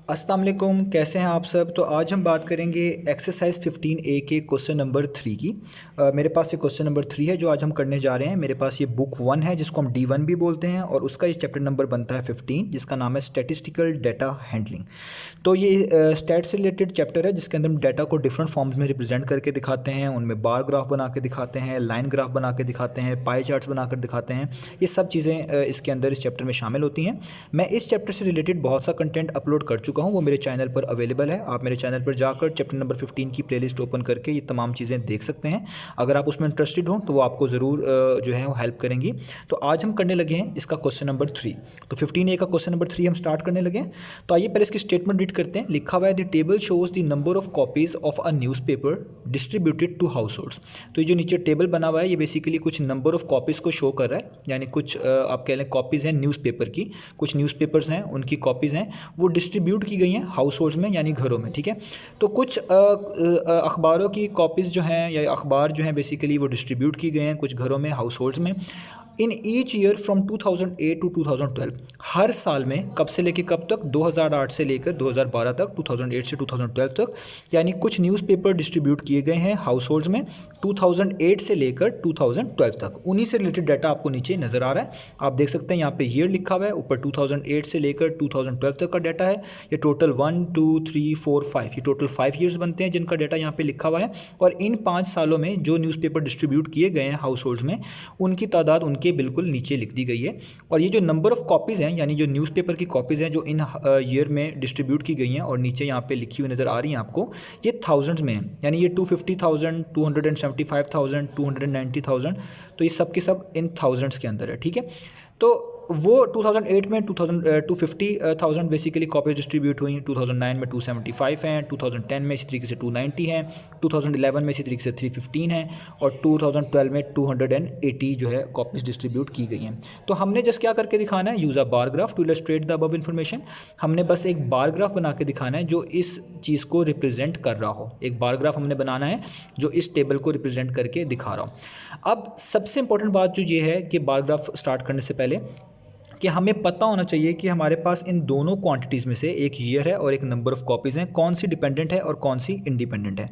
अस्सलाम वालेकुम, कैसे हैं आप सब। तो आज हम बात करेंगे एक्सरसाइज 15A के क्वेश्चन नंबर 3 की। मेरे पास ये क्वेश्चन नंबर 3 है जो आज हम करने जा रहे हैं। मेरे पास ये बुक 1 है जिसको हम D1 भी बोलते हैं और उसका ये चैप्टर नंबर बनता है 15 जिसका नाम है स्टैटिस्टिकल डाटा हैंडलिंग। तो ये स्टैट से रिलेटेड चैप्टर है जिसके अंदर हम डाटा को डिफरेंट फॉर्म्स में रिप्रेजेंट करके दिखाते हैं, उनमें बार ग्राफ बना के दिखाते हैं, लाइन ग्राफ बना के दिखाते हैं, पाई चार्ट्स बनाकर दिखाते हैं। ये सब चीज़ें इसके अंदर इस चैप्टर में शामिल होती हैं। मैं इस चैप्टर से रिलेटेड बहुत सा कंटेंट अपलोड कर चुका हूँ, वो मेरे चैनल पर अवेलेबल है। आप मेरे चैनल पर जाकर चैप्टर नंबर 15 की प्लेलिस्ट ओपन करके ये तमाम चीज़ें देख सकते हैं। अगर आप उसमें इंटरेस्टेड हो तो वो आपको ज़रूर जो है वो हेल्प करेंगी। तो आज हम करने लगे हैं इसका क्वेश्चन नंबर 3। तो 15A का क्वेश्चन नंबर 3 हम स्टार्ट करने लगे हैं। तो आइए पहले इसकी स्टेटमेंट रीड करते हैं। लिखा हुआ है the table shows the number of copies of a newspaper distributed to households. तो ये जो नीचे टेबल बना हुआ है ये बेसिकली कुछ नंबर ऑफ कॉपीज़ को शो कर रहा है, यानी कुछ आप कह लें कॉपीज़ हैं न्यूज़पेपर की, कुछ न्यूज़पेपर्स हैं उनकी कॉपीज़ हैं वो डिस्ट्रीब्यूट की गई हैं हाउस होल्ड्स में यानी घरों में। ठीक है, तो कुछ अखबारों की कॉपीज़ जो हैं या अखबार जो हैं बेसिकली वो डिस्ट्रीब्यूट की गए हैं कुछ घरों में, हाउस होल्ड्स में। In each year from 2008 to 2012, हर साल में कब से लेकर कब तक, 2008 से लेकर 2012 तक, 2008 से 2012 तक, यानी कुछ न्यूज़पेपर डिस्ट्रीब्यूट किए गए हैं हाउस होल्ड्स में 2008 से लेकर 2012 तक। उन्हीं से रिलेटेड डाटा आपको नीचे नज़र आ रहा है, आप देख सकते हैं यहाँ पे ईयर लिखा हुआ है, ऊपर 2008 से लेकर 2012 तक का डाटा है। ये टोटल 1 2 3 4 5 ये टोटल 5 ईयर्स बनते हैं जिनका डाटा यहाँ पे लिखा हुआ है। और इन 5 सालों में जो न्यूज़पेपर डिस्ट्रीब्यूट किए गए हैं हाउस होल्ड्स में उनकी तादाद उनके बिल्कुल नीचे लिख दी गई है। और ये जो नंबर ऑफ कॉपीज़ हैं यानी जो न्यूज़पेपर की कॉपीज़ हैं जो इन ईयर में डिस्ट्रीब्यूट की गई हैं और नीचे यहाँ पे लिखी हुई नज़र आ रही हैं आपको, ये थाउजेंड्स में है, यानी ये 250,000, 275,000, 290,000। तो ये सब के सब इन थाउजेंड्स के अंदर है। ठीक है, तो वो 2008 में 250,000 बेसिकली कॉपीज डिस्ट्रीब्यूट हुई, 2009 में 275 हैं, 2010 में इसी तरीके से 290 हैं, 2011 में इसी तरीके से 315 हैं और 2012 में 280 जो है कॉपीज डिस्ट्रीब्यूट की गई हैं। तो हमने जस्ट क्या करके दिखाना है, use a bar graph to illustrate the above information. हमने बस एक बार ग्राफ बना के दिखाना है जो इस चीज़ को रिप्रेजेंट कर रहा हो। एक बार ग्राफ हमने बनाना है जो इस टेबल को रिप्रेजेंट करके दिखा रहा हो। अब सबसे इंपॉर्टेंट बात जो ये है कि बार ग्राफ स्टार्ट करने से पहले कि हमें पता होना चाहिए कि हमारे पास इन दोनों क्वांटिटीज़ में से एक ईयर है और एक नंबर ऑफ़ कॉपीज़ हैं, कौन सी डिपेंडेंट है और कौन सी इंडिपेंडेंट है।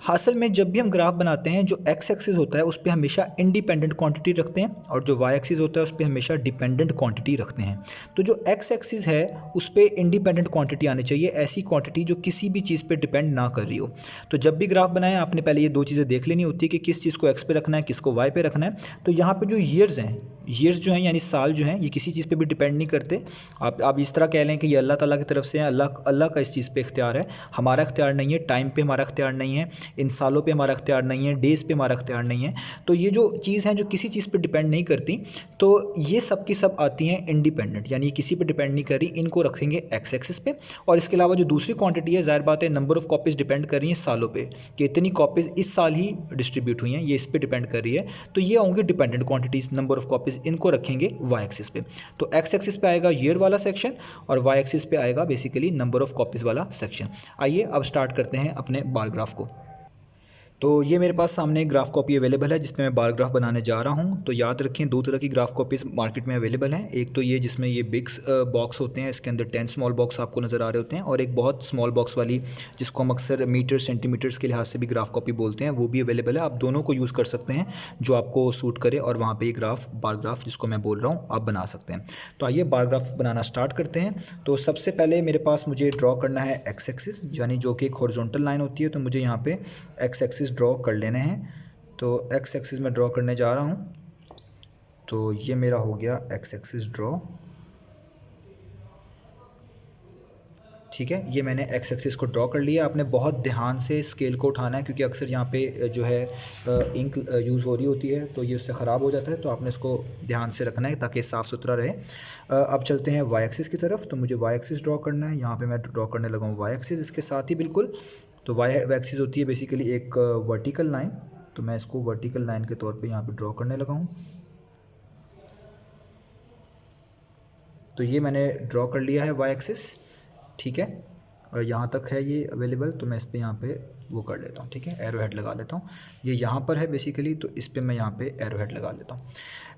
असल में जब भी हम ग्राफ बनाते हैं जो एक्स एक्सिस होता है उस पर हमेशा इंडिपेंडेंट क्वांटिटी रखते हैं और जो वाई एक्सिस होता है उस पर हमेशा डिपेंडेंट क्वांटिटी रखते हैं। तो जो एक्स एक्सिस है उस पर इंडिपेंडेंट क्वांटिटी आनी चाहिए, ऐसी क्वांटिटी जो किसी भी चीज़ पे डिपेंड ना कर रही हो। तो जब भी ग्राफ बनाएं आपने पहले ये दो चीज़ें देख लेनी होती है कि किस चीज़ को एक्स पे रखना है, किसको वाई पे रखना है। तो यहाँ पे जो ईयर्स हैं, ईयर्स जो हैं यानी साल जो हैं, ये किसी चीज़ पे भी डिपेंड नहीं करते। आप इस तरह कह लें कि ये अल्लाह ताला की तरफ से है, अल्लाह का इस चीज़ पे इख्तियार है, हमारा इख्तियार नहीं है। टाइम पे हमारा इख्तियार नहीं है, इन सालों पे हमारा इख्तियार नहीं है, डेज़ पे हमारा इख्तियार नहीं है। तो ये जो चीज़ हैं जो किसी चीज़ पे डिपेंड नहीं करती, तो ये सब की सब आती हैं इंडिपेंडेंट, यानी किसी पे डिपेंड नहीं कर रही, इनको रखेंगे एक्स एक्सिस पे। और इसके अलावा जो दूसरी क्वांटिटी है, ज़ाहिर बात है नंबर ऑफ़ कॉपीज़ डिपेंड कर रही हैं सालों पे कि इतनी कॉपीज़ इस साल ही डिस्ट्रीब्यूट हुई हैं, ये इस पे डिपेंड कर रही है। तो ये होंगे dependent quantities, number of copies, इनको रखेंगे वाई एक्सिस पे। तो एक्स एक्सिस पे आएगा ईयर वाला सेक्शन और वाई एक्सिस पे आएगा बेसिकली नंबर ऑफ़ कॉपीज़ वाला सेक्शन। आइए अब स्टार्ट करते हैं अपने बार ग्राफ को। तो ये मेरे पास सामने एक ग्राफ कॉपी अवेलेबल है जिसमें मैं बार ग्राफ बनाने जा रहा हूँ। तो याद रखें दो तरह की ग्राफ कॉपीज़ मार्केट में अवेलेबल हैं। एक तो ये जिसमें ये बिग बॉक्स होते हैं, इसके अंदर 10 स्मॉल बॉक्स आपको नज़र आ रहे होते हैं, और एक बहुत स्मॉल बॉक्स वाली जिसको हम अक्सर मीटर सेंटीमीटर्स के लिहाज से भी ग्राफ कॉपी बोलते हैं, वो भी अवेलेबल है। आप दोनों को यूज़ कर सकते हैं जो आपको सूट करे और वहाँ पर ये ग्राफ बार ग्राफ जिसको मैं बोल रहा हूँ आप बना सकते हैं। तो आइए बार ग्राफ बनाना स्टार्ट करते हैं। तो सबसे पहले मेरे पास मुझे ड्रॉ करना है एक्स एक्सिस, यानी जो कि एक हॉरिजॉन्टल लाइन होती है। तो मुझे यहाँ पे एक्स एक्सिस ड्रॉ कर लेने हैं। तो एक्स एक्सिस में ड्रॉ करने जा रहा हूँ। तो ये मेरा हो गया एक्स एक्सिस ड्रॉ। ठीक है, ये मैंने एक्स एक्सिस को ड्रॉ कर लिया। आपने बहुत ध्यान से स्केल को उठाना है क्योंकि अक्सर यहाँ पे जो है इंक यूज़ हो रही होती है तो ये उससे ख़राब हो जाता है। तो आपने इसको ध्यान से रखना है ताकि साफ़ सुथरा रहे। अब चलते हैं वाई एक्सिस की तरफ। तो मुझे वाई एक्सिस ड्रॉ करना है, यहाँ पे मैं ड्रॉ करने लगा हूँ वाई एक्सिस इसके साथ ही बिल्कुल। तो वाई एक्सिस होती है बेसिकली एक वर्टिकल लाइन, तो मैं इसको वर्टिकल लाइन के तौर पे यहाँ पे ड्रॉ करने लगा हूँ। तो ये मैंने ड्रॉ कर लिया है वाई एक्सिस। ठीक है, और यहाँ तक है ये अवेलेबल, तो मैं इस पर यहाँ पे वो कर लेता हूँ, ठीक है, एरो हेड लगा लेता हूँ। ये यहाँ पर है बेसिकली, तो इस पर मैं यहाँ पे एरो हेड लगा लेता हूँ।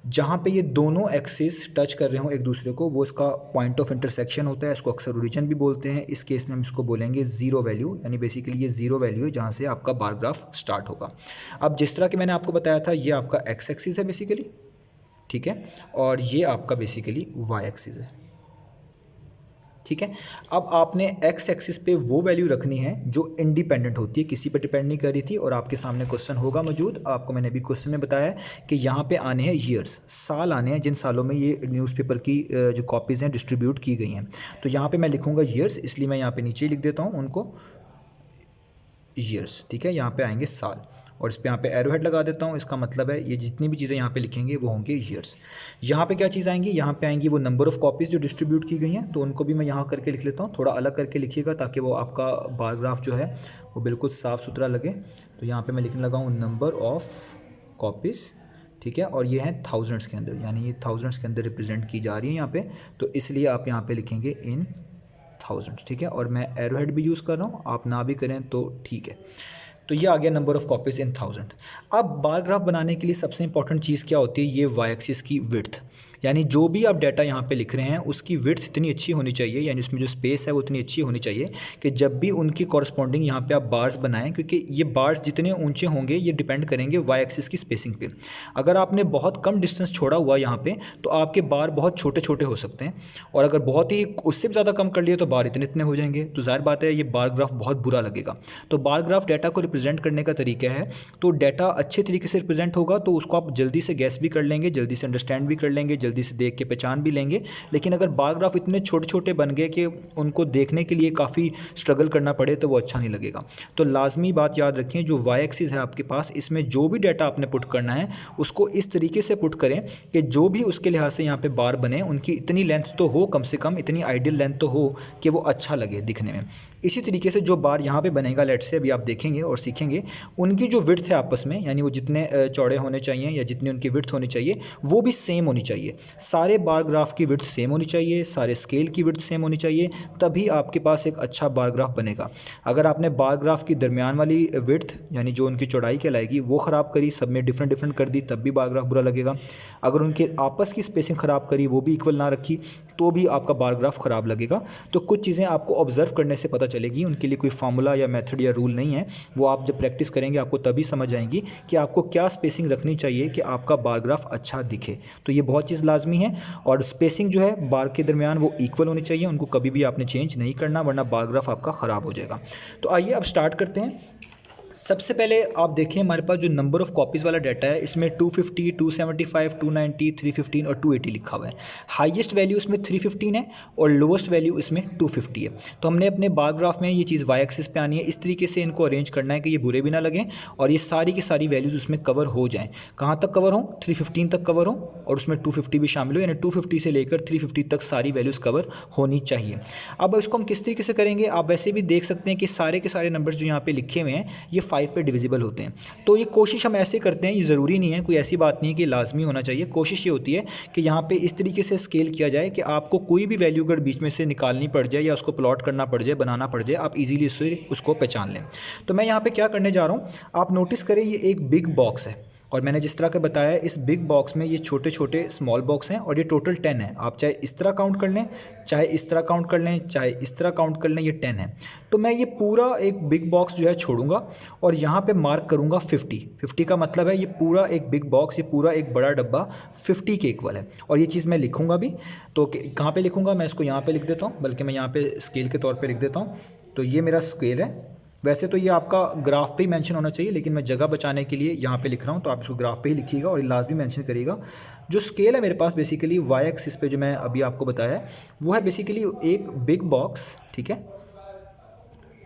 जहाँ पे ये दोनों एक्सिस टच कर रहे हो एक दूसरे को, वो इसका पॉइंट ऑफ इंटरसेक्शन होता है। इसको अक्सर ओरिजिन भी बोलते हैं। इस केस में हम इसको बोलेंगे ज़ीरो वैल्यू, यानी बेसिकली ये ज़ीरो वैल्यू है जहाँ से आपका बार ग्राफ स्टार्ट होगा। अब जिस तरह कि मैंने आपको बताया था, ये आपका एक्स एक्सिस है बेसिकली, ठीक है, और ये आपका बेसिकली वाई एक्सिस है, ठीक है। अब आपने एक्स एक्सिस पे वो वैल्यू रखनी है जो इंडिपेंडेंट होती है, किसी पे डिपेंड नहीं कर रही थी। और आपके सामने क्वेश्चन होगा मौजूद, आपको मैंने अभी क्वेश्चन में बताया है कि यहाँ पे आने हैं ईयर्स, साल आने हैं जिन सालों में ये न्यूज़पेपर की जो कॉपीज़ हैं डिस्ट्रीब्यूट की गई हैं। तो यहाँ पे मैं लिखूँगा ईयर्स, इसलिए मैं यहाँ पे नीचे लिख देता हूँ उनको ईयर्स, ठीक है। यहाँ पे आएंगे साल, और इस पे यहाँ पे एरो हेड लगा देता हूँ। इसका मतलब है ये जितनी भी चीज़ें यहाँ पे लिखेंगे वो होंगे ईयर्स। यहाँ पे क्या चीज़ आएंगी, यहाँ पे आएंगी वो नंबर ऑफ़ कॉपीज़ जो डिस्ट्रीब्यूट की गई हैं, तो उनको भी मैं यहाँ करके लिख लेता हूँ। थोड़ा अलग करके लिखिएगा ताकि वो आपका बार ग्राफ जो है वो बिल्कुल साफ़ सुथरा लगे। तो यहाँ पर मैं लिखने लगा हूँ नंबर ऑफ़ कॉपीज़, ठीक है, और ये हैं थाउजेंड्स के अंदर, यानी ये थाउजेंड्स के अंदर रिप्रेजेंट की जा रही है यहाँ पे, तो इसलिए आप यहाँ पे लिखेंगे इन थाउजेंड्स, ठीक है। और मैं एरो हेड भी यूज़ कर रहा हूँ, आप ना भी करें तो ठीक है। तो ये आ गया number of copies in thousand. अब बार ग्राफ बनाने के लिए सबसे इंपॉर्टेंट चीज़ क्या होती है, ये वाई एक्सिस की विड्थ, यानी जो भी आप डाटा यहाँ पे लिख रहे हैं उसकी विड्थ इतनी अच्छी होनी चाहिए, यानी उसमें जो स्पेस है वो इतनी अच्छी होनी चाहिए कि जब भी उनकी कॉरस्पॉन्डिंग यहाँ पे आप बार्स बनाएं, क्योंकि ये बार्स जितने ऊंचे होंगे ये डिपेंड करेंगे वाई एक्सिस की स्पेसिंग पे। अगर आपने बहुत कम डिस्टेंस छोड़ा हुआ यहाँ पे तो आपके बार बहुत छोटे छोटे हो सकते हैं, और अगर बहुत ही उससे भी ज़्यादा कम कर लिए तो बार इतने इतने हो जाएंगे, तो ज़ाहिर बात है ये बार ग्राफ बहुत बुरा लगेगा। तो बार ग्राफ डाटा को रिप्रेजेंट करने का तरीका है, तो डाटा अच्छे तरीके से रिप्रेजेंट होगा तो उसको आप जल्दी से गैस भी कर लेंगे, जल्दी से अंडरस्टैंड भी कर लेंगे, जल्दी से देख के पहचान भी लेंगे। लेकिन अगर बार ग्राफ इतने छोटे छोटे बन गए कि उनको देखने के लिए काफ़ी स्ट्रगल करना पड़े तो वो अच्छा नहीं लगेगा। तो लाजमी बात याद रखें, जो वाई एक्सिस है आपके पास, इसमें जो भी डाटा आपने पुट करना है उसको इस तरीके से पुट करें कि जो भी उसके लिहाज से यहाँ पे बार बने उनकी इतनी लेंथ तो हो, कम से कम इतनी आइडियल लेंथ तो हो कि वो अच्छा लगे दिखने में। इसी तरीके से जो बार यहाँ पे बनेगा, लेट से अभी आप देखेंगे और सीखेंगे, उनकी जो विड्थ है आपस में, यानी वो जितने चौड़े होने चाहिए या जितनी उनकी विड्थ होनी चाहिए वो भी सेम होनी चाहिए। सारे बार ग्राफ की विड्थ सेम होनी चाहिए, सारे स्केल की विड्थ सेम होनी चाहिए, तभी आपके पास एक अच्छा बार ग्राफ बनेगा। अगर आपने बार ग्राफ की दरमियान वाली विड्थ, यानी जो उनकी चौड़ाई कहलाएगी, वो ख़राब करी, सब में डिफरेंट डिफरेंट कर दी, तब भी बार ग्राफ बुरा लगेगा। अगर उनके आपस की स्पेसिंग ख़राब करी, वो भी इक्वल ना रखी, तो भी आपका बार ग्राफ ख़राब लगेगा। तो कुछ चीज़ें आपको ऑब्जर्व करने से पता चलेगी, उनके लिए कोई फार्मूला या मेथड या रूल नहीं है, वो आप जब प्रैक्टिस करेंगे आपको तभी समझ आएंगी कि आपको क्या स्पेसिंग रखनी चाहिए कि आपका बार ग्राफ अच्छा दिखे। तो ये बहुत चीज़ लाजमी है। और स्पेसिंग जो है बार के दरमियान वो इक्वल होनी चाहिए, उनको कभी भी आपने चेंज नहीं करना, वरना बार ग्राफ आपका ख़राब हो जाएगा। तो आइए अब स्टार्ट करते हैं। सबसे पहले आप देखिए हमारे पास जो नंबर ऑफ़ कॉपीज़ वाला डाटा है, इसमें 250, 275, 290, 315 और 280 लिखा हुआ है। हाईएस्ट वैल्यू इसमें 315 है और लोवेस्ट वैल्यू इसमें 250 है। तो हमने अपने बार ग्राफ में ये चीज़ वाई एक्सिस पे आनी है, इस तरीके से इनको अरेंज करना है कि ये बुरे भी ना लगें और ये सारी की सारी वैल्यूज़ उसमें कवर हो जाएँ। कहाँ तक कवर हों? 315 तक कवर हों और उसमें 250 भी शामिल हो, यानी 250 से लेकर 350 तक सारी वैल्यूज़ कवर होनी चाहिए। अब इसको हम किस तरीके से करेंगे, आप वैसे भी देख सकते हैं कि सारे के सारे नंबर्स जो यहाँ पे लिखे हुए हैं ये 5 पे डिविजिबल होते हैं। तो ये कोशिश हम ऐसे करते हैं, ये ज़रूरी नहीं है, कोई ऐसी बात नहीं है कि लाजमी होना चाहिए। कोशिश ये होती है कि यहाँ पे इस तरीके से स्केल किया जाए कि आपको कोई भी वैल्यू अगर बीच में से निकालनी पड़ जाए या उसको प्लॉट करना पड़ जाए, बनाना पड़ जाए, आप इजीली उसको पहचान लें। तो मैं यहाँ पे क्या करने जा रहा हूँ, आप नोटिस करें ये एक बिग बॉक्स है और मैंने जिस तरह का बताया इस बिग बॉक्स में ये छोटे छोटे स्मॉल बॉक्स हैं और ये टोटल 10 है। आप चाहे इस तरह काउंट कर लें, चाहे इस तरह काउंट कर लें, चाहे इस तरह काउंट कर लें, ये 10 है। तो मैं ये पूरा एक बिग बॉक्स जो है छोड़ूंगा और यहाँ पे मार्क करूँगा 50 का मतलब है ये पूरा एक बिग बॉक्स, ये पूरा एक बड़ा डब्बा 50 के इक्वल है। और ये चीज़ मैं लिखूँगा भी, तो कहाँ पर लिखूँगा, मैं इसको यहाँ पर लिख देता हूँ, बल्कि मैं यहाँ पर स्केल के तौर पर लिख देता हूँ। तो ये मेरा स्केल है। वैसे तो ये आपका ग्राफ पे ही मेंशन होना चाहिए, लेकिन मैं जगह बचाने के लिए यहाँ पे लिख रहा हूँ, तो आप इसको ग्राफ पे ही लिखिएगा और लाजमी मेंशन करिएगा। जो स्केल है मेरे पास बेसिकली वाई एक्सिस पे जो मैं अभी आपको बताया है वो है बेसिकली एक बिग बॉक्स, ठीक है,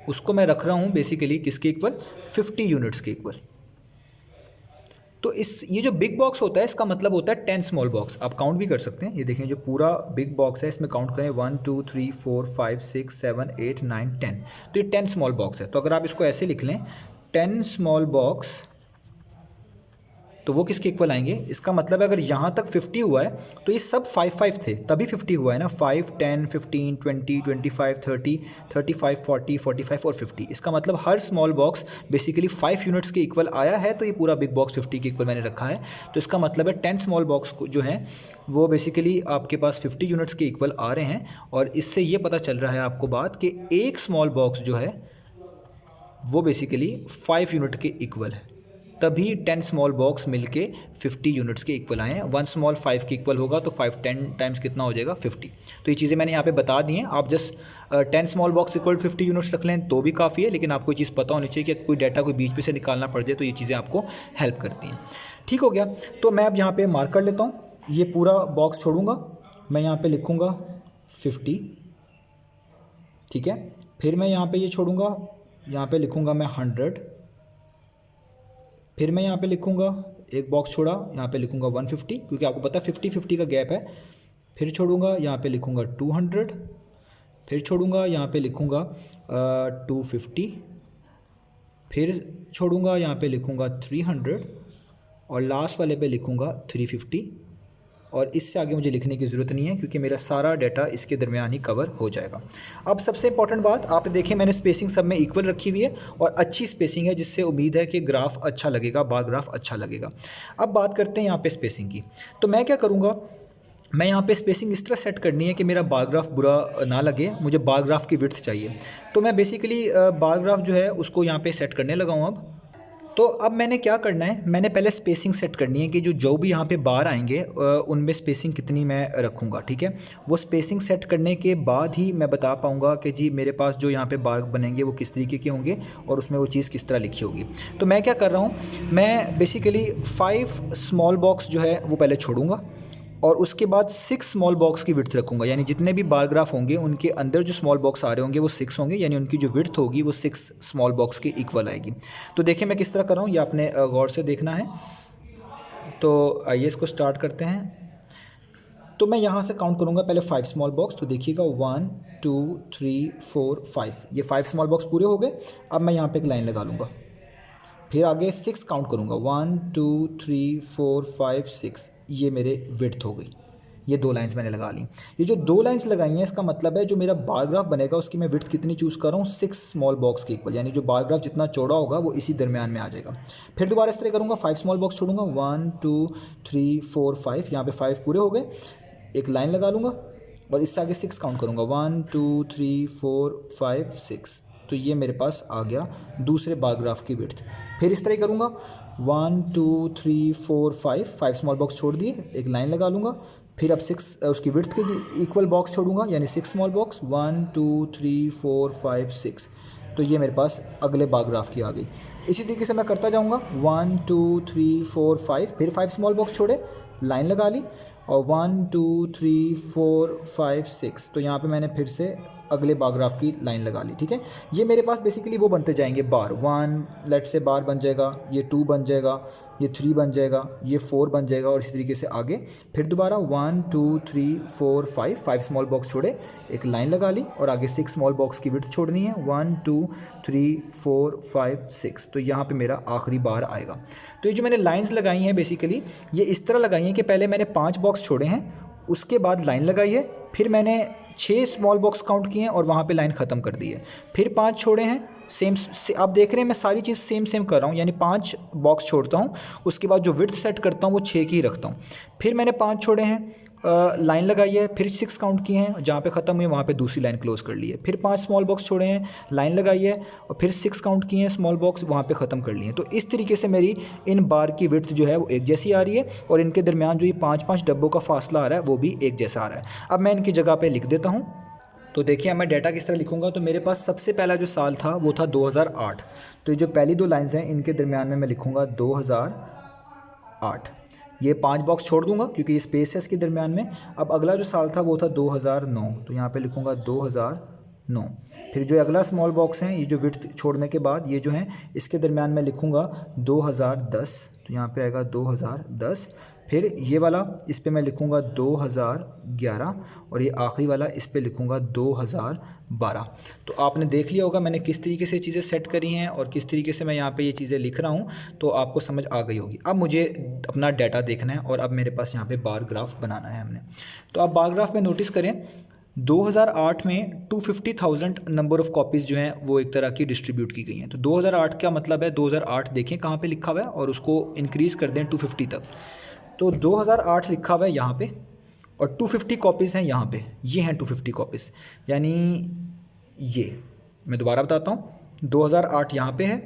उसको मैं रख रहा हूँ बेसिकली किसके इक्वल, 50 यूनिट्स के इक्वल। तो ये जो बिग बॉक्स होता है इसका मतलब होता है 10 स्मॉल बॉक्स। आप काउंट भी कर सकते हैं, ये देखें जो पूरा बिग बॉक्स है इसमें काउंट करें 1 2 3 4 5 6 7 8 9 10, तो ये 10 स्मॉल बॉक्स है। तो अगर आप इसको ऐसे लिख लें 10 स्मॉल बॉक्स तो वो किसके इक्वल आएंगे? इसका मतलब है अगर यहाँ तक 50 हुआ है तो ये सब 5 थे तभी 50 हुआ है ना। 5, 10, 15, 20, 25, 30, 35, 40, 45 और 50। इसका मतलब हर स्मॉल बॉक्स बेसिकली 5 यूनिट्स के इक्वल आया है, तो ये पूरा बिग बॉक्स 50 के इक्वल मैंने रखा है। तो इसका मतलब है 10 स्मॉल बॉक्स जो हैं वो बेसिकली आपके पास 50 यूनिट्स के इक्वल आ रहे हैं। और इससे ये पता चल रहा है आपको बात कि एक स्मॉल बॉक्स जो है वो बेसिकली 5 यूनिट के इक्वल है, तभी 10 स्मॉल बॉक्स मिलके 50 यूनिट्स के इक्वल आए हैं। 1 स्मॉल 5 के इक्वल होगा तो 5 10 टाइम्स कितना हो जाएगा? 50। तो ये चीज़ें मैंने यहाँ पे बता दी हैं। आप just 10 small box equal 50 units रख लें तो भी काफ़ी है, लेकिन आपको ये चीज़ पता होनी चाहिए कि कोई डाटा कोई बीच में से निकालना पड़ जाए तो ये चीज़ें आपको हेल्प करती हैं। ठीक हो गया, तो मैं अब यहाँ पर मार्क कर लेता हूँ। ये पूरा बॉक्स छोड़ूंगा, मैं यहाँ पर लिखूँगा 50, ठीक है। फिर मैं यहाँ पर ये छोड़ूंगा, यहाँ पे लिखूँगा मैं 100। फिर मैं यहाँ पे लिखूँगा, एक बॉक्स छोड़ा, यहाँ पे लिखूँगा 150, क्योंकि आपको पता है 50-50 का गैप है। फिर छोड़ूंगा, यहाँ पे लिखूँगा 200। फिर छोड़ूंगा, यहाँ पे लिखूँगा 250। फिर छोड़ूंगा, यहाँ पे लिखूँगा 300 और लास्ट वाले पे लिखूँगा 350। और इससे आगे मुझे लिखने की ज़रूरत नहीं है क्योंकि मेरा सारा डाटा इसके दरमियान ही कवर हो जाएगा। अब सबसे इंपॉर्टेंट बात, आपने देखिए मैंने स्पेसिंग सब में इक्वल रखी हुई है और अच्छी स्पेसिंग है, जिससे उम्मीद है कि ग्राफ अच्छा लगेगा, बार ग्राफ अच्छा लगेगा। अब बात करते हैं यहाँ पे स्पेसिंग की। तो मैं क्या करूँगा, मैं यहाँ पे स्पेसिंग इस तरह सेट करनी है कि मेरा बार ग्राफ बुरा ना लगे, मुझे बार ग्राफ की विड्थ चाहिए। तो मैं बेसिकली बार ग्राफ जो है उसको यहाँ पे सेट करने लगा हूँ अब। तो अब मैंने क्या करना है, मैंने पहले स्पेसिंग सेट करनी है कि जो भी यहाँ पे बार आएंगे उनमें स्पेसिंग कितनी मैं रखूँगा, ठीक है। वो स्पेसिंग सेट करने के बाद ही मैं बता पाऊँगा कि जी मेरे पास जो यहाँ पे बार बनेंगे वो किस तरीके के होंगे और उसमें वो चीज़ किस तरह लिखी होगी। तो मैं क्या कर रहा हूँ, मैं बेसिकली 5 स्मॉल बॉक्स जो है वो पहले छोड़ूंगा और उसके बाद 6 स्मॉल बॉक्स की विड्थ रखूँगा। यानी जितने भी बार ग्राफ होंगे उनके अंदर जो स्मॉल बॉक्स आ रहे होंगे वो 6 होंगे, यानी उनकी जो विड्थ होगी वो 6 स्मॉल बॉक्स के इक्वल आएगी। तो देखिए मैं किस तरह कर रहा हूँ, ये आपने गौर से देखना है। तो आइए इसको स्टार्ट करते हैं। तो मैं यहाँ से काउंट करूँगा पहले 5 स्मॉल बॉक्स। तो देखिएगा 1 2 3 4 5, ये 5 स्मॉल बॉक्स पूरे हो गए। अब मैं यहाँ पर एक लाइन लगा लूँगा, फिर आगे 6 काउंट करूँगा, 1 2 3 4 5 6, ये मेरे विड्थ हो गई। ये 2 लाइंस मैंने लगा ली। ये जो 2 लाइंस लगाई हैं इसका मतलब है जो मेरा बार ग्राफ बनेगा उसकी मैं विड्थ कितनी चूज़ कर रहा हूँ, 6 स्मॉल बॉक्स के इक्वल, यानी जो बार ग्राफ जितना चौड़ा होगा वो इसी दरमियान में आ जाएगा। फिर दोबारा इस तरह करूँगा, 5 स्मॉल बॉक्स छोड़ूंगा, 1 2 3 4 5, यहाँ पे 5 पूरे हो गए। एक लाइन लगा लूँगा और इससे आगे 6 काउंट करूँगा, 1 2 3 4 5 6। तो ये मेरे पास आ गया दूसरे बार ग्राफ की विड्थ। फिर इस तरह करूँगा, 1 2 3 4 5 स्मॉल बॉक्स छोड़ दिए, एक लाइन लगा लूँगा। फिर अब 6 उसकी विड्थ के इक्वल बॉक्स छोड़ूंगा, यानी 6 स्मॉल बॉक्स, 1 2 3 4 5 6। तो ये मेरे पास अगले बार ग्राफ की आ गई। इसी तरीके से मैं करता जाऊँगा, 1 2 3 4 5, फिर 5 स्मॉल बॉक्स छोड़े, लाइन लगा ली और 1 2 3 4 5 6। तो यहाँ पे मैंने फिर से अगले बार ग्राफ की लाइन लगा ली, ठीक है। ये मेरे पास बेसिकली वो बनते जाएंगे बार, 1 लेट से बार बन जाएगा, ये 2 बन जाएगा, ये 3 बन जाएगा, ये 4 बन जाएगा और इसी तरीके से आगे। फिर दोबारा 1 2 3 4 5 स्मॉल बॉक्स छोड़े, एक लाइन लगा ली और आगे 6 स्मॉल बॉक्स की विड्थ छोड़नी है, 1 2 3 4 5 6। तो यहाँ पे मेरा आखिरी बार आएगा। तो ये जो मैंने लाइंस लगाई हैं बेसिकली ये इस तरह लगाई हैं कि पहले मैंने 5 बॉक्स छोड़े हैं, उसके बाद लाइन लगाई है, फिर मैंने 6 स्मॉल बॉक्स काउंट किए हैं और वहाँ पे लाइन ख़त्म कर दी है। फिर 5 छोड़े हैं, सेम आप देख रहे हैं मैं सारी चीज़ सेम कर रहा हूँ, यानी 5 बॉक्स छोड़ता हूँ, उसके बाद जो विड्थ सेट करता हूँ वो 6 की ही रखता हूँ। फिर मैंने 5 छोड़े हैं, लाइन लगाई है, फिर 6 काउंट किए हैं, जहाँ पे ख़त्म हुई वहाँ पे दूसरी लाइन क्लोज कर ली है। फिर 5 स्मॉल बॉक्स छोड़े हैं, लाइन लगाई है और फिर 6 काउंट किए हैं स्मॉल बॉक्स, वहाँ पे ख़त्म कर लिए हैं। तो इस तरीके से मेरी इन बार की विड्थ जो है वो एक जैसी आ रही है और इनके दरमियान जो ये 5-5 डब्बों का फासला आ रहा है वो भी एक जैसा आ रहा है। अब मैं इनकी जगह पर लिख देता हूँ। तो देखिए मैं डाटा किस तरह लिखूंगा। तो मेरे पास सबसे पहला जो साल था वो था 2008। तो ये जो पहली 2 लाइंस हैं इनके दरमियान में मैं लिखूंगा 2008। ये 5 बॉक्स छोड़ दूंगा क्योंकि ये स्पेस है इसके दरमियान में। अब अगला जो साल था वो था 2009। तो यहाँ पे लिखूंगा 2009। 9। फिर जो अगला स्मॉल बॉक्स है, ये जो विड्थ छोड़ने के बाद ये जो है, इसके दरमियान मैं लिखूँगा 2010, तो यहाँ पे आएगा 2010। फिर ये वाला, इस पे मैं लिखूँगा 2011 और ये आखिरी वाला इस पे लिखूँगा 2012। तो आपने देख लिया होगा मैंने किस तरीके से चीज़ें सेट करी हैं और किस तरीके से मैं यहाँ पे ये चीज़ें लिख रहा हूँ, तो आपको समझ आ गई होगी। अब मुझे अपना डाटा देखना है और अब मेरे पास यहाँ पे बार ग्राफ बनाना है हमने। तो आप बार ग्राफ में नोटिस करें 2008 में 250,000 नंबर ऑफ़ कॉपीज़ जो हैं वो एक तरह की डिस्ट्रीब्यूट की गई हैं। तो 2008 क्या मतलब है, 2008 देखें कहाँ पे लिखा हुआ है और उसको इंक्रीज़ कर दें 250 तक। तो 2008 लिखा हुआ है यहाँ पे और 250 कॉपीज़ हैं यहाँ पे, ये हैं 250 कॉपीज़। यानी ये मैं दोबारा बताता हूँ, 2008 यहाँ पे है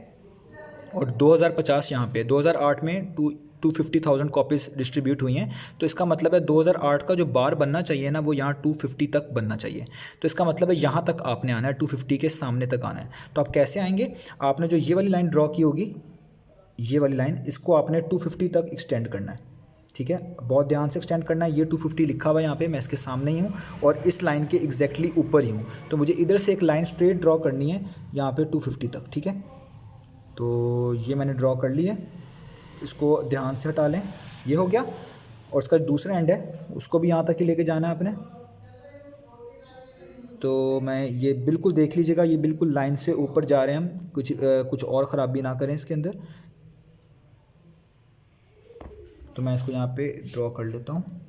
और 2050 यहाँ पे। 2008 में 250,000 कॉपीज़ डिस्ट्रीब्यूट हुई हैं, तो इसका मतलब है 2008 का जो बार बनना चाहिए ना वो यहाँ 250 तक बनना चाहिए। तो इसका मतलब है यहाँ तक आपने आना है, 250 के सामने तक आना है। तो आप कैसे आएंगे, आपने जो ये वाली लाइन ड्रॉ की होगी, ये वाली लाइन, इसको आपने 250 तक एक्सटेंड करना है, ठीक है। बहुत ध्यान से एक्सटेंड करना है। ये 250 लिखा हुआ है यहाँ पे, मैं इसके सामने ही हूँ और इस लाइन के एग्जैक्टली ऊपर ही हूँ। तो मुझे इधर से एक लाइन स्ट्रेट ड्रॉ करनी है यहाँ पे 250 तक, ठीक है। तो ये मैंने ड्रॉ कर ली है, इसको ध्यान से हटा लें, ये हो गया। और इसका दूसरा एंड है उसको भी यहाँ तक ही लेके जाना है आपने। तो मैं ये बिल्कुल देख लीजिएगा, ये बिल्कुल लाइन से ऊपर जा रहे हैं हम, कुछ और ख़राबी ना करें इसके अंदर। तो मैं इसको यहाँ पे ड्रॉ कर लेता हूँ।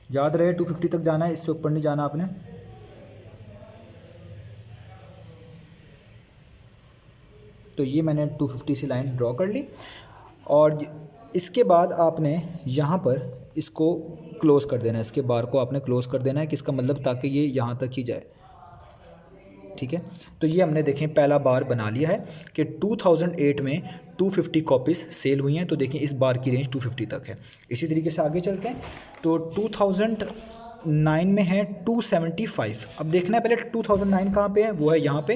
याद रहे 250 तक जाना है, इससे ऊपर नहीं जाना आपने। तो ये मैंने 250 से लाइन ड्रॉ कर ली और इसके बाद आपने यहाँ पर इसको क्लोज़ कर देना है, इसके बार को आपने क्लोज़ कर देना है, किसका मतलब ताकि ये यहाँ तक ही जाए, ठीक है। तो ये हमने देखें पहला बार बना लिया है कि 2008 में 250 कॉपीज़ सेल हुई हैं। तो देखें इस बार की रेंज 250 तक है। इसी तरीके से आगे चलते हैं। तो 2009 में है 275। अब देखना है पहले 2009 कहाँ पे है, वो है यहाँ पे।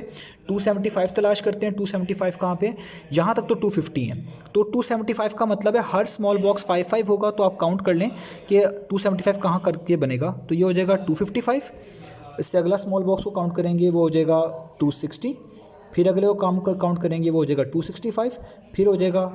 275 तलाश करते हैं। 275 कहाँ पे है, यहाँ तक तो 250 है। तो 275 का मतलब है हर स्मॉल बॉक्स 5 होगा। तो आप काउंट कर लें कि 275 कहाँ करके बनेगा, तो ये हो जाएगा 255। इससे अगला स्मॉल बॉक्स को काउंट करेंगे वो हो जाएगा 260। फिर अगले को काउंट करेंगे वो हो जाएगा 265। फिर हो जाएगा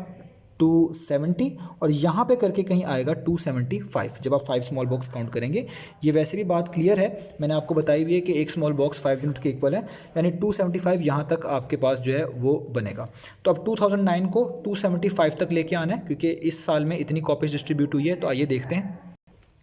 270 और यहाँ पे करके कहीं आएगा 275 जब आप 5 स्मॉल बॉक्स काउंट करेंगे। ये वैसे भी बात क्लियर है, मैंने आपको बताई हुई है कि एक स्मॉल बॉक्स 5 यूनिट के इक्वल है, यानी 275 यहाँ तक आपके पास जो है वो बनेगा। तो अब 2009 को 275 तक लेके आना है क्योंकि इस साल में इतनी कॉपीज़ डिस्ट्रीब्यूट हुई है। तो आइए देखते हैं।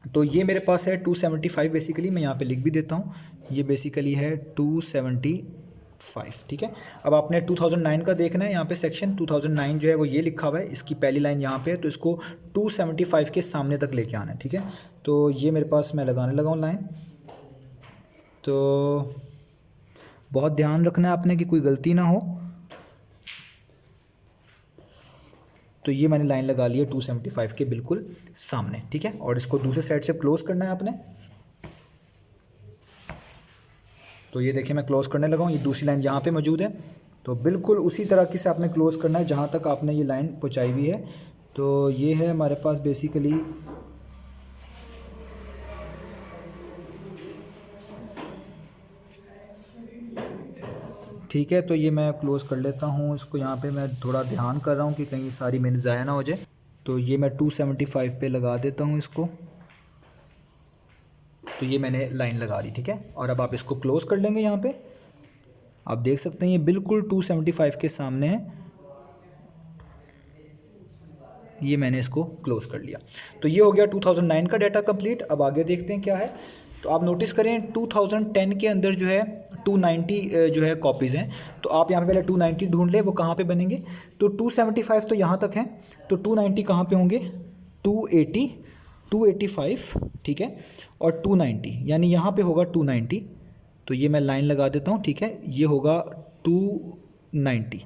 तो ये मेरे पास है 275 बेसिकली, मैं यहाँ पे लिख भी देता हूँ, ये बेसिकली है 275, ठीक है। अब आपने 2009 का देखना है, यहाँ पे सेक्शन 2009 जो है वो ये लिखा हुआ है, इसकी पहली लाइन यहाँ पे है, तो इसको 275 के सामने तक लेके आना है, ठीक है। तो ये मेरे पास मैं लगाने लगा हूँ लाइन। तो बहुत ध्यान रखना है आपने कि कोई गलती ना हो। तो ये मैंने लाइन लगा ली है 275 के बिल्कुल सामने, ठीक है। और इसको दूसरे साइड से क्लोज़ करना है आपने। तो ये देखिए मैं क्लोज़ करने लगा हूँ, ये दूसरी लाइन यहाँ पे मौजूद है। तो बिल्कुल उसी तरह से आपने क्लोज़ करना है जहाँ तक आपने ये लाइन पहुँचाई हुई है। तो ये है हमारे पास बेसिकली ठीक है। तो ये मैं क्लोज़ कर लेता हूँ इसको, यहाँ पे मैं थोड़ा ध्यान कर रहा हूँ कि कहीं सारी मेहनत ज़ाया ना हो जाए। तो ये मैं 275 पे लगा देता हूँ इसको। तो ये मैंने लाइन लगा दी, ठीक है। और अब आप इसको क्लोज़ कर लेंगे। यहाँ पे आप देख सकते हैं ये बिल्कुल 275 के सामने है। ये मैंने इसको क्लोज़ कर लिया। तो ये हो गया 2009 का डाटा कंप्लीट। अब आगे देखते हैं क्या है। तो आप नोटिस करें 2010 के अंदर जो है 290 जो है कॉपीज़ हैं। तो आप यहाँ पे पहले 290 ढूंढ लें वो कहाँ पे बनेंगे। तो 275 तो यहाँ तक है, तो 290 कहाँ पे होंगे, 280, 285, ठीक है, और 290, यानी यहाँ पे होगा 290। तो ये मैं लाइन लगा देता हूँ, ठीक है। ये होगा 290।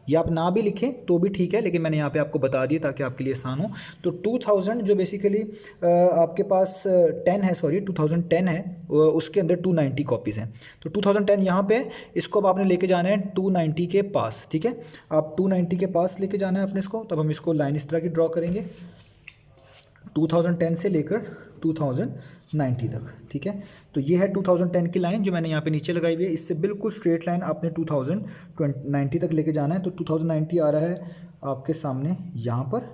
ये आप ना भी लिखें तो भी ठीक है, लेकिन मैंने यहाँ पे आपको बता दिया ताकि आपके लिए आसान हो। तो 2000 जो बेसिकली आपके पास 10 है, सॉरी 2010 है, उसके अंदर 290 कॉपीज़ हैं। तो 2010 यहाँ पे है, इसको अब आपने लेके जाना है 290 के पास, ठीक है। आप 290 के पास लेके जाना है अपने इसको। तब हम इसको लाइन इस तरह की ड्रॉ करेंगे 2010 से लेकर 2090 तक, ठीक है। तो ये है 2010 की लाइन जो मैंने यहाँ पे नीचे लगाई हुई है। इससे बिल्कुल स्ट्रेट लाइन आपने 2090 तक लेके जाना है। तो 2090 आ रहा है आपके सामने यहाँ पर,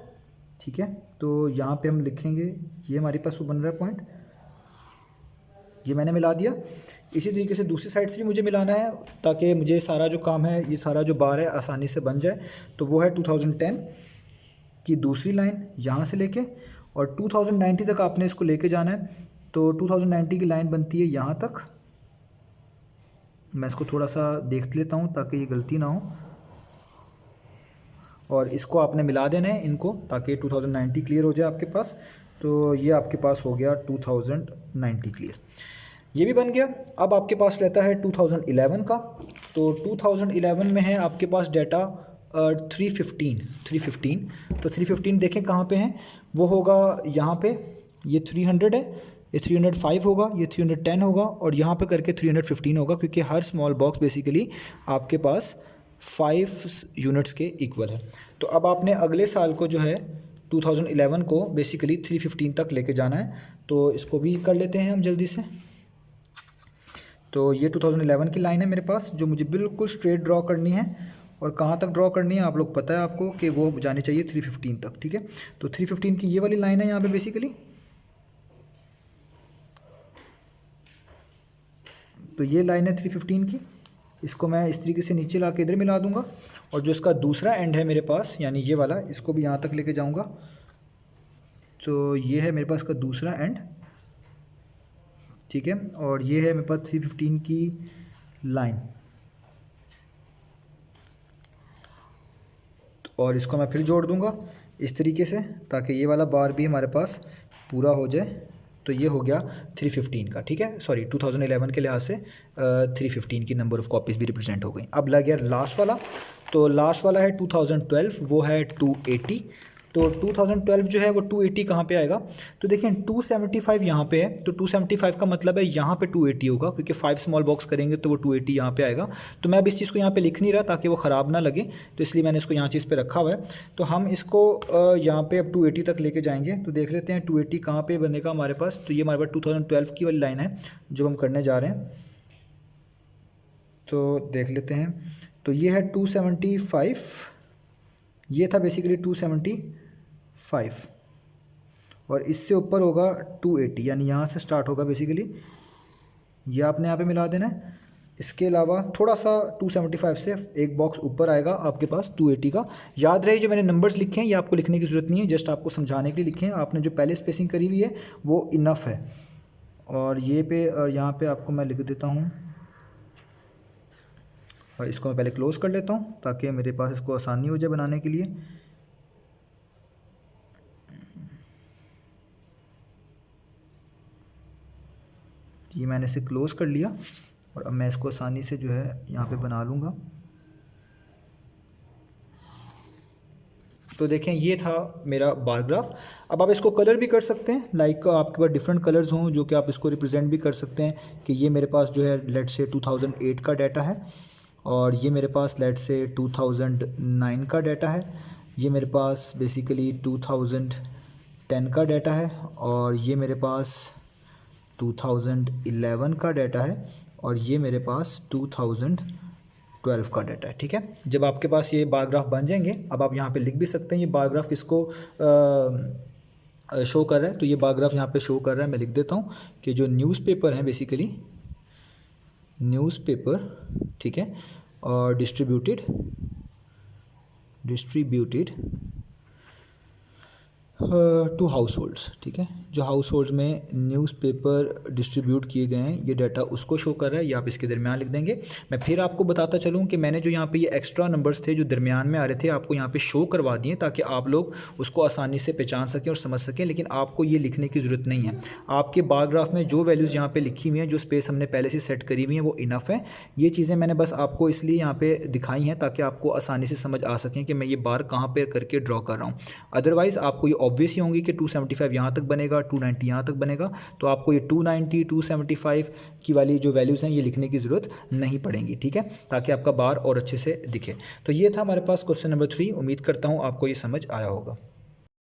ठीक है। तो यहाँ पे हम लिखेंगे, ये हमारे पास वो बन रहा है पॉइंट, ये मैंने मिला दिया। इसी तरीके से दूसरी साइड से भी मुझे मिलाना है ताकि मुझे सारा जो काम है, ये सारा जो बार है आसानी से बन जाए। तो वो है 2010 की दूसरी लाइन यहाँ से लेके और 2090 तक आपने इसको लेके जाना है। तो 2090 की लाइन बनती है यहाँ तक। मैं इसको थोड़ा सा देख लेता हूँ ताकि ये गलती ना हो, और इसको आपने मिला देना है इनको ताकि 2090 क्लियर हो जाए आपके पास। तो ये आपके पास हो गया 2090 क्लियर, ये भी बन गया। अब आपके पास रहता है 2011 का। तो 2011 में है आपके पास डाटा 315। तो 315 देखें कहाँ पे हैं, वो होगा यहाँ पे, ये 300 है, ये 305 होगा, ये 310 होगा और यहाँ पे करके 315 होगा, क्योंकि हर स्मॉल बॉक्स बेसिकली आपके पास 5 यूनिट्स के इक्वल है। तो अब आपने अगले साल को जो है 2011 को बेसिकली 315 तक लेके जाना है। तो इसको भी कर लेते हैं हम जल्दी से। तो ये 2011 की लाइन है मेरे पास जो मुझे बिल्कुल स्ट्रेट ड्रॉ करनी है, और कहाँ तक ड्रॉ करनी है आप लोग पता है आपको कि वो जानी चाहिए 315 तक, ठीक है। तो 315 की ये वाली लाइन है यहाँ पे बेसिकली। तो ये लाइन है 315 की, इसको मैं इस तरीके से नीचे ला के इधर मिला दूंगा, और जो इसका दूसरा एंड है मेरे पास यानी ये वाला, इसको भी यहाँ तक लेके जाऊँगा। तो ये है मेरे पास का दूसरा एंड, ठीक है, और ये है मेरे पास 315 की लाइन। और इसको मैं फिर जोड़ दूंगा इस तरीके से ताकि ये वाला बार भी हमारे पास पूरा हो जाए। तो ये हो गया 315 का, ठीक है, सॉरी 2011 के लिहाज से 315 की नंबर ऑफ़ कॉपीज़ भी रिप्रेजेंट हो गई। अब लग गया लास्ट वाला। तो लास्ट वाला है 2012, वो है 280। तो 2012 जो है वो 280 कहाँ पे आएगा, तो देखिए 275 यहाँ पे है। तो 275 का मतलब है यहाँ पे 280 होगा, क्योंकि 5 स्मॉल बॉक्स करेंगे तो वो 280 यहाँ पे आएगा। तो मैं अब इस चीज़ को यहाँ पे लिख नहीं रहा ताकि वो ख़राब ना लगे, तो इसलिए मैंने इसको यहाँ चीज़ पे रखा हुआ है। तो हम इसको यहाँ पे अब 280 तक लेके जाएंगे। तो देख लेते हैं 280 कहाँ पे बनेगा हमारे पास। तो ये हमारे पास 2012 की वाली लाइन है जो हम करने जा रहे हैं। तो देख लेते हैं, तो ये है 275, ये था बेसिकली 275, और इससे ऊपर होगा 280, यानी यहाँ से स्टार्ट होगा बेसिकली, ये आपने यहाँ पे मिला देना है। इसके अलावा थोड़ा सा 275 से एक बॉक्स ऊपर आएगा आपके पास 280 का। याद रहे जो मैंने नंबर्स लिखे हैं ये आपको लिखने की ज़रूरत नहीं है, जस्ट आपको समझाने के लिए लिखे हैं। आपने जो पहले स्पेसिंग करी हुई है वो इनफ है। और ये पे और यहाँ पे आपको मैं लिख देता हूँ, और इसको मैं पहले क्लोज़ कर लेता हूँ ताकि मेरे पास इसको आसानी हो जाए बनाने के लिए। ये मैंने इसे क्लोज़ कर लिया, और अब मैं इसको आसानी से जो है यहाँ पे बना लूँगा। तो देखें ये था मेरा बार ग्राफ। अब आप इसको कलर भी कर सकते हैं, लाइक आपके पास डिफरेंट कलर्स हों जो कि आप इसको रिप्रेजेंट भी कर सकते हैं कि ये मेरे पास जो है लेट से 2008 का डाटा है, और ये मेरे पास लेट से 2009 का डाटा है, ये मेरे पास बेसिकली 2010 का डाटा है, और ये मेरे पास 2011 का डाटा है, और ये मेरे पास 2012 का डाटा है, ठीक है। जब आपके पास ये बार ग्राफ बन जाएंगे, अब आप यहाँ पे लिख भी सकते हैं ये बार ग्राफ किसको शो कर रहा है। तो ये बार ग्राफ यहाँ पे शो कर रहा है, मैं लिख देता हूँ कि जो न्यूज़पेपर हैं बेसिकली न्यूज़पेपर, ठीक है, और डिस्ट्रीब्यूटेड टू हाउस होल्ड्स, ठीक है, जो हाउस होल्ड्स में न्यूज़पेपर डिस्ट्रीब्यूट किए गए हैं ये डाटा उसको शो कर रहा है। ये आप इसके दरमियान लिख देंगे। मैं फिर आपको बताता चलूँ कि मैंने जो यहाँ पे ये एक्स्ट्रा नंबर्स थे जो दरमियान में आ रहे थे आपको यहाँ पे शो करवा दिए ताकि आप लोग उसको आसानी से पहचान सकें और समझ सकें, लेकिन आपको ये लिखने की ज़रूरत नहीं है। आपके बार ग्राफ में जो वैल्यूज़ यहाँ पर लिखी हुई हैं, जो स्पेस हमने पहले से सेट करी हुई हैं वो इनफ है। ये चीज़ें मैंने बस आपको इसलिए यहाँ पर दिखाई हैं ताकि आपको आसानी से समझ आ सकें कि मैं ये बार कहाँ पर करके ड्रॉ कर रहा हूँ। अदरवाइज़ आपको ये ऑब्वियस ही होंगी कि 275 यहाँ तक बनेगा, 290 यहाँ तक बनेगा, तो आपको ये 290 275 की वाली जो वैल्यूज़ हैं ये लिखने की ज़रूरत नहीं पड़ेंगी, ठीक है, ताकि आपका बार और अच्छे से दिखे। तो ये था हमारे पास क्वेश्चन नंबर 3। उम्मीद करता हूँ आपको ये समझ आया होगा।